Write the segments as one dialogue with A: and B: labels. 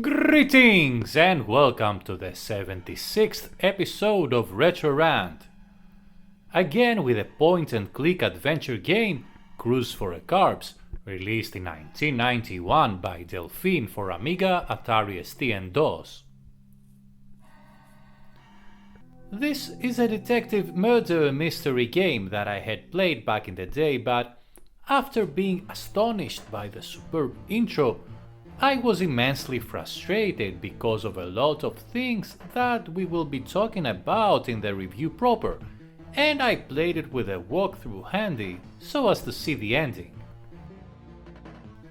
A: Greetings and welcome to the 76th episode of Retro Rant. Again with a point-and-click adventure game, Cruise for a Corpse, released in 1991 by Delphine for Amiga, Atari ST and DOS. This is a detective murder mystery game that I had played back in the day, but after being astonished by the superb intro, I was immensely frustrated because of a lot of things that we will be talking about in the review proper, and I played it with a walkthrough handy so as to see the ending.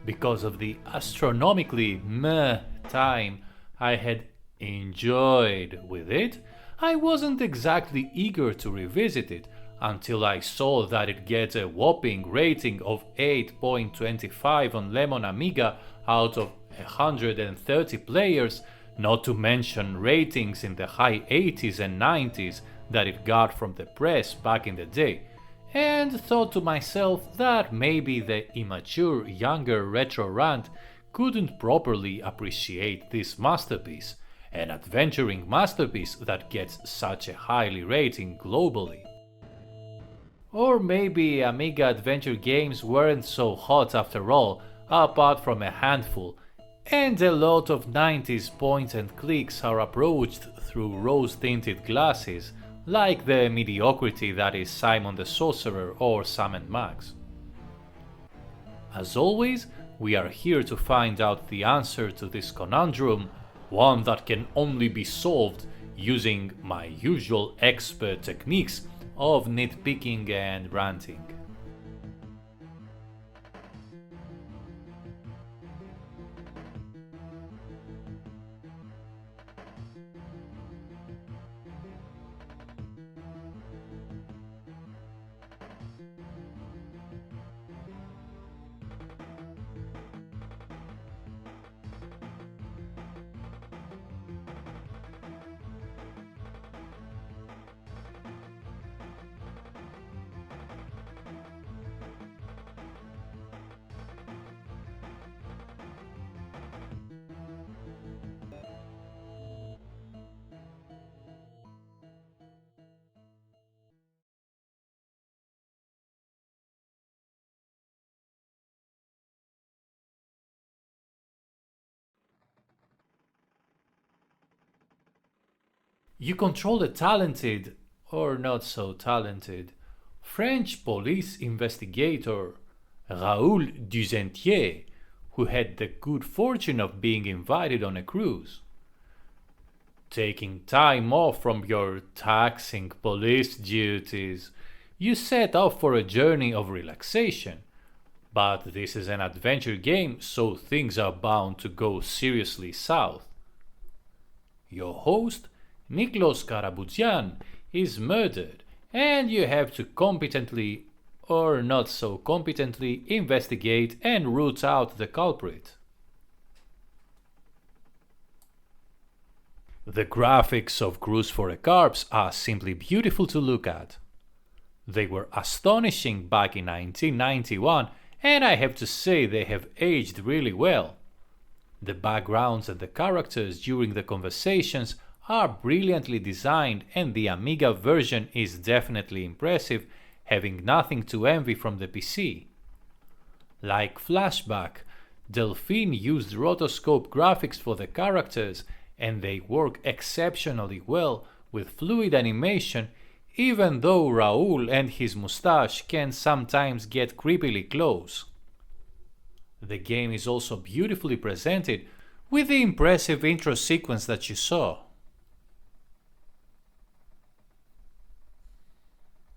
A: Because of the astronomically meh time I had enjoyed with it, I wasn't exactly eager to revisit it until I saw that it gets a whopping rating of 8.25 on Lemon Amiga out of 130 players, not to mention ratings in the high 80s and 90s that it got from the press back in the day, and thought to myself that maybe the immature younger Retro Rant couldn't properly appreciate this masterpiece, an adventuring masterpiece that gets such a highly rating globally. Or maybe Amiga adventure games weren't so hot after all, apart from a handful, and a lot of 90s point and clicks are approached through rose-tinted glasses, like the mediocrity that is Simon the Sorcerer or Sam & Max. As always, we are here to find out the answer to this conundrum, one that can only be solved using my usual expert techniques of nitpicking and ranting. You control a talented, or not so talented, French police investigator, Raoul Dusentier, who had the good fortune of being invited on a cruise. Taking time off from your taxing police duties, you set off for a journey of relaxation. But this is an adventure game, so things are bound to go seriously south. Your host, Niklos Karabudzian, is murdered, and you have to competently, or not so competently, investigate and root out the culprit. The graphics of Cruise for a Corpse are simply beautiful to look at. They were astonishing back in 1991, and I have to say they have aged really well. The backgrounds and the characters during the conversations are brilliantly designed, and the Amiga version is definitely impressive, having nothing to envy from the PC. Like Flashback, Delphine used rotoscope graphics for the characters, and they work exceptionally well with fluid animation, even though Raoul and his mustache can sometimes get creepily close. The game is also beautifully presented with the impressive intro sequence that you saw.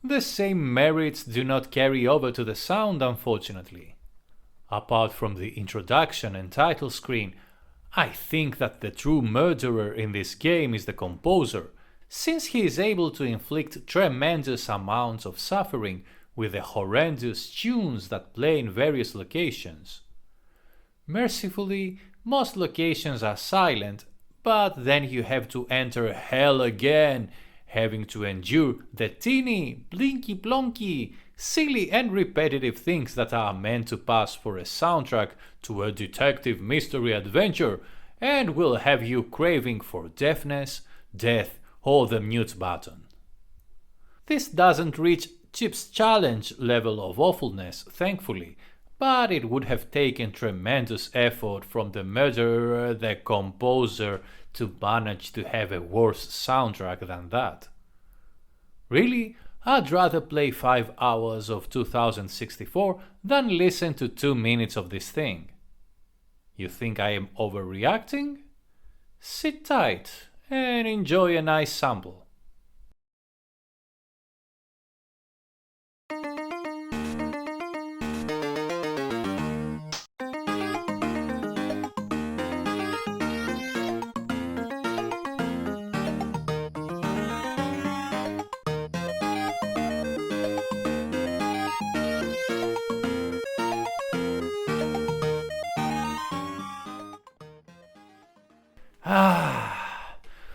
A: The same merits do not carry over to the sound, unfortunately. Apart from the introduction and title screen, I think that the true murderer in this game is the composer, since he is able to inflict tremendous amounts of suffering with the horrendous tunes that play in various locations. Mercifully, most locations are silent, but then you have to enter hell again, having to endure the teeny, blinky plonky, silly and repetitive things that are meant to pass for a soundtrack to a detective mystery adventure, and will have you craving for deafness, death, or the mute button. This doesn't reach Chip's challenge level of awfulness, thankfully, but it would have taken tremendous effort from the murderer, the composer, to manage to have a worse soundtrack than that. Really, I'd rather play 5 hours of 2064 than listen to 2 minutes of this thing. You think I am overreacting? Sit tight and enjoy a nice sample.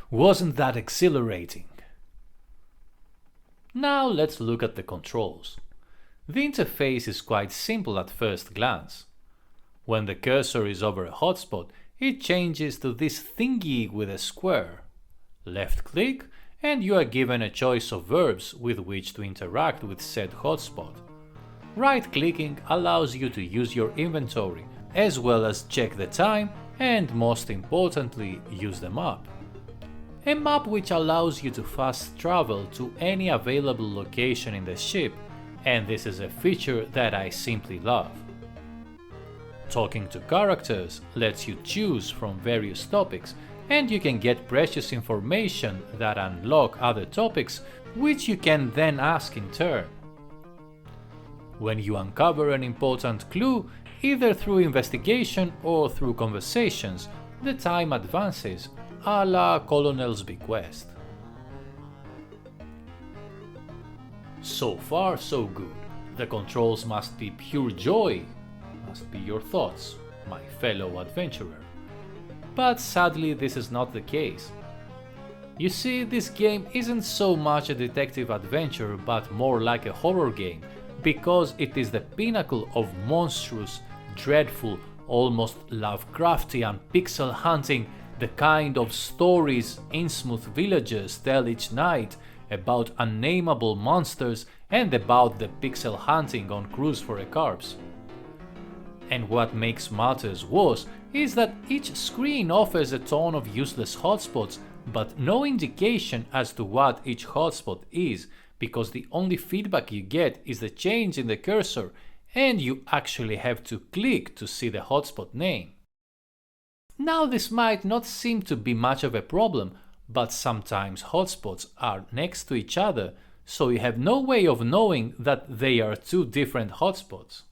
A: Wasn't that exhilarating? Now let's look at the controls. The interface is quite simple at first glance. When the cursor is over a hotspot, it changes to this thingy with a square. Left click and you are given a choice of verbs with which to interact with said hotspot. Right clicking allows you to use your inventory, as well as check the time and, most importantly, use the map. A map which allows you to fast travel to any available location in the ship, and this is a feature that I simply love. Talking to characters lets you choose from various topics, and you can get precious information that unlock other topics which you can then ask in turn. When you uncover an important clue, either through investigation or through conversations, the time advances, a la Colonel's Bequest. So far so good. The controls must be pure joy, must be your thoughts, my fellow adventurer. But sadly this is not the case. You see, this game isn't so much a detective adventure but more like a horror game, because it is the pinnacle of monstrous, dreadful, almost Lovecraftian pixel hunting, the kind of stories Innsmouth villagers tell each night about unnameable monsters and about the pixel hunting on Cruise for a Corpse. And what makes matters worse is that each screen offers a ton of useless hotspots, but no indication as to what each hotspot is, because the only feedback you get is the change in the cursor, and you actually have to click to see the hotspot name. Now this might not seem to be much of a problem, but sometimes hotspots are next to each other, so you have no way of knowing that they are two different hotspots.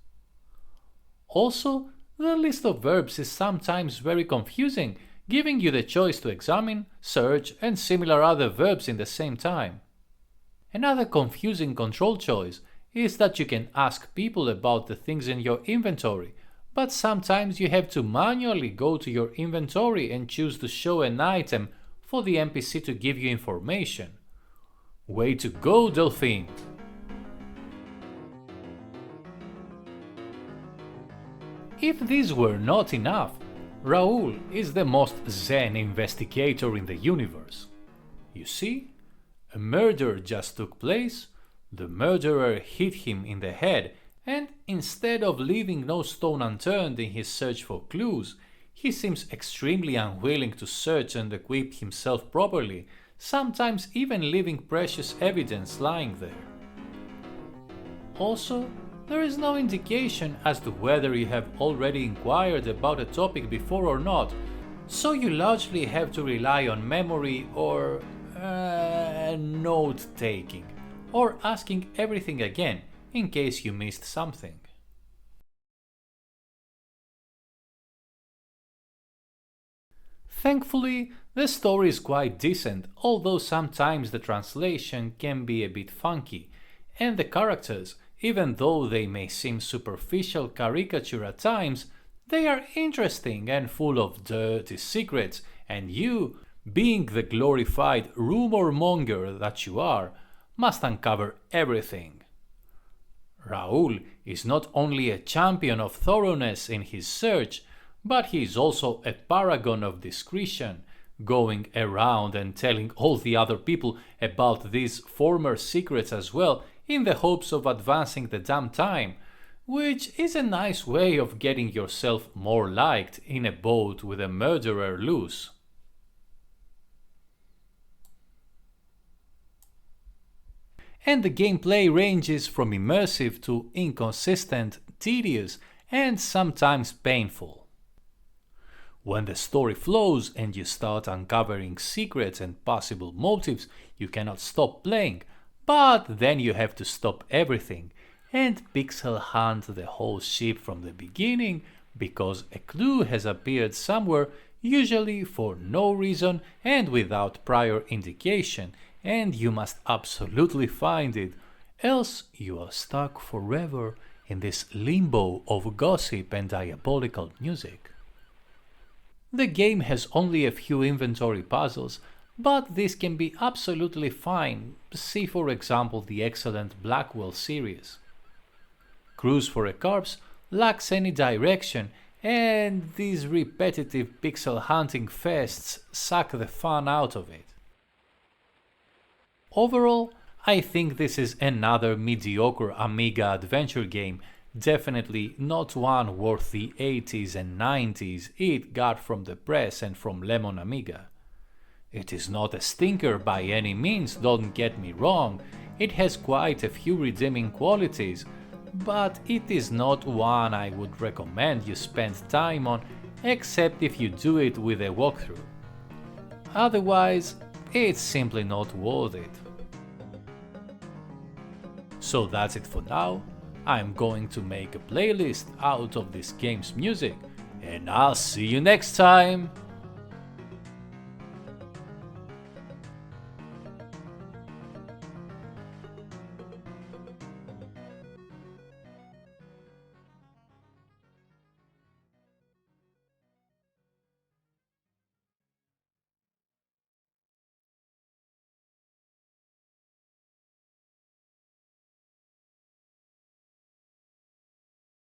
A: Also, the list of verbs is sometimes very confusing, giving you the choice to examine, search, and similar other verbs in the same time. Another confusing control choice is that you can ask people about the things in your inventory, but sometimes you have to manually go to your inventory and choose to show an item for the NPC to give you information. Way to go, Delphine! If these were not enough, Raoul is the most zen investigator in the universe. You see? A murder just took place, the murderer hit him in the head, and instead of leaving no stone unturned in his search for clues, he seems extremely unwilling to search and equip himself properly, sometimes even leaving precious evidence lying there. Also, there is no indication as to whether you have already inquired about a topic before or not, so you largely have to rely on memory or note-taking, or asking everything again in case you missed something. Thankfully, the story is quite decent, although sometimes the translation can be a bit funky, and the characters, even though they may seem superficial caricature at times, they are interesting and full of dirty secrets, and you, being the glorified rumor monger that you are, must uncover everything. Raoul is not only a champion of thoroughness in his search, but he is also a paragon of discretion, going around and telling all the other people about these former secrets as well, in the hopes of advancing the damn time, which is a nice way of getting yourself more liked in a boat with a murderer loose. And the gameplay ranges from immersive to inconsistent, tedious, and sometimes painful. When the story flows and you start uncovering secrets and possible motives, you cannot stop playing, but then you have to stop everything and pixel hunt the whole ship from the beginning because a clue has appeared somewhere, usually for no reason and without prior indication, and you must absolutely find it, else you are stuck forever in this limbo of gossip and diabolical music. The game has only a few inventory puzzles, but this can be absolutely fine. See for example the excellent Blackwell series. Cruise for a Corpse lacks any direction, and these repetitive pixel hunting fests suck the fun out of it. Overall, I think this is another mediocre Amiga adventure game, definitely not one worth the 80s and 90s it got from the press and from Lemon Amiga. It is not a stinker by any means, don't get me wrong, it has quite a few redeeming qualities, but it is not one I would recommend you spend time on, except if you do it with a walkthrough. Otherwise, it's simply not worth it. So that's it for now. I'm going to make a playlist out of this game's music, and I'll see you next time!